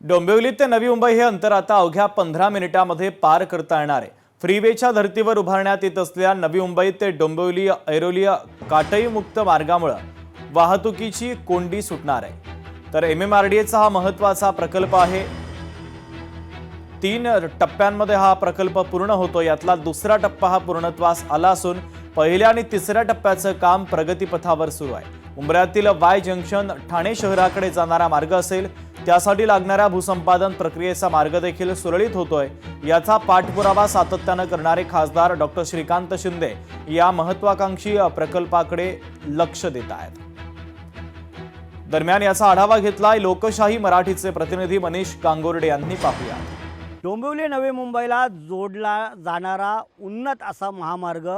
डोंबिवली ते नवी मुंबई हे अंतर आता अवघ्या 15 मिनिटांमध्ये पार करता येणार आहे। फ्रीवेच्या धर्तीवर उभारण्यात येत असलेल्या नवी मुंबई ते डोंबिवली ऐरोली काटई मुक्त मार्गामुळे वाहतुकीची कोंडी सुटणार आहे। तर MMRDAचा हा महत्त्वाचा प्रकल्प आहे। 3 टप्प्यांमध्ये हा प्रकल्प पूर्ण होतो। यातला दुसरा टप्पा हा पूर्णत्वास आला असून पहिल्या आणि तिसऱ्या टप्प्याचं काम प्रगतीपथावर सुरू आहे। उंबऱ्यातील वाय जंक्शन ठाणे शहराकडे जाणारा मार्ग असेल, त्यासाठी लागणाऱ्या भूसंपादन प्रक्रियेचा मार्ग देखील सुरळीत होतोय। याचा पाठपुरावा सातत्याने करणारे खासदार डॉक्टर श्रीकांत शिंदे या महत्त्वाकांक्षी प्रकल्पाकडे लक्ष देत आहेत। दरम्यान याचा आढावा घेतलाय लोकशाही मराठीचे प्रतिनिधी मनीष गांगुर्डे यांनी। पाहूया। डोंबिवली नवी मुंबईला जोडला जाणारा उन्नत असा महामार्ग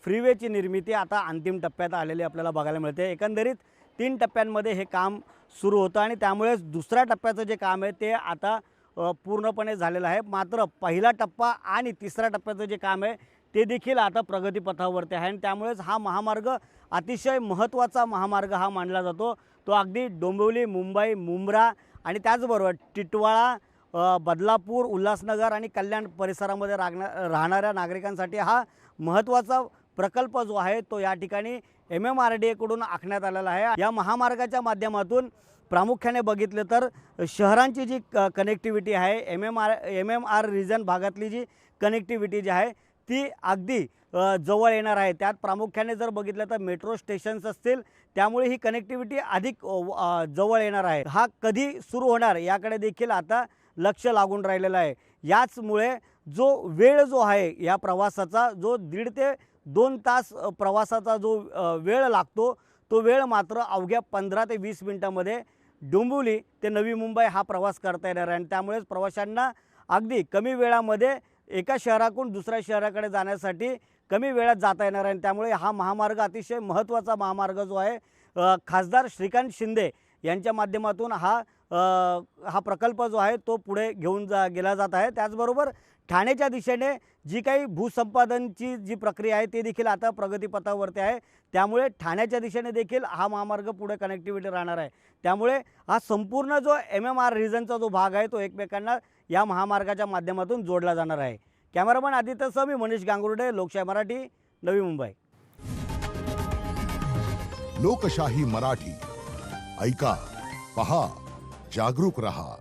फ्रीवेची निर्मिती आता अंतिम टप्प्यात आलेली आपल्याला बघायला मिळते। एकंदरीत 3 टप्प्यांमध्ये हे काम सुरू होतं आणि त्यामुळे दुसऱ्या टप्प्याचं जे काम आहे ते आता पूर्णपणे झालेलं आहे। मात्र पहिला टप्पा आणि तिसऱ्या टप्प्याचं जे काम आहे ते देखील आता प्रगतीपथावरती आहे आणि त्यामुळेच हा महामार्ग अतिशय महत्त्वाचा महामार्ग हा मानला जातो। तो अगदी डोंबिवली, मुंबई, मुंब्रा आणि त्याचबरोबर टिटवाळा, बदलापूर, उल्हासनगर आणि कल्याण परिसरामध्ये राहणाऱ्या नागरिकांसाठी हा महत्त्वाचा प्रकल्प जो आहे तो या ठिकाणी MMRDA कडून आखण्यात आलेला आहे। या महामार्गाच्या माध्यमातून प्रामुख्याने बघितलं तर शहरांची जी कनेक्टिव्हिटी आहे, MMR रिजन भागातली जी कनेक्टिव्हिटी जी आहे ती अगदी जवळ येणार आहे। त्यात प्रामुख्याने जर बघितलं तर मेट्रो स्टेशन्स असतील, त्यामुळे ही कनेक्टिव्हिटी अधिक जवळ येणार आहे। हा कधी सुरू होणार याकडे देखील आता लक्ष लागून राहिलेलं आहे। याचमुळे जो वेळ जो आहे या प्रवासाचा, जो 1.5 ते 2 तास प्रवासाचा जो वेळ लागतो, तो वेळ मात्र अवघ्या 15 ते 20 मिनिटांमध्ये डोंबिवली ते नवी मुंबई हा प्रवास करता येणार आहे आणि त्यामुळेच प्रवाशांना अगदी कमी वेळामध्ये एका शहराकडून दुसऱ्या शहराकडे जाण्यासाठी कमी वेळात जाता येणार आहे। त्यामुळे हा महामार्ग अतिशय महत्त्वाचा महामार्ग जो आहे खासदार श्रीकांत शिंदे यांच्या माध्यमातून हा प्रकल्प जो आहे तो पुढे घेऊन गेला जात आहे। त्याचबरोबर ठाण्याच्या दिशेने जी काही भूसंपादनची जी प्रक्रिया आहे ती देखील आता प्रगतीपथावरती आहे। त्यामुळे ठाण्याच्या दिशेने देखील हा महामार्ग पुढे कनेक्टिव्हिटी राहणार आहे। त्यामुळे हा संपूर्ण जो MMR रिजनचा जो भाग आहे तो एकमेकांना या महामार्गाच्या माध्यमातून जोडला जाणार आहे। कॅमेरामन आदित्यसह मी मनीष गांगुर्डे, लोकशाही मराठी, नवी मुंबई। लोकशाही मराठी ऐका, पहा, जागरूक रहा।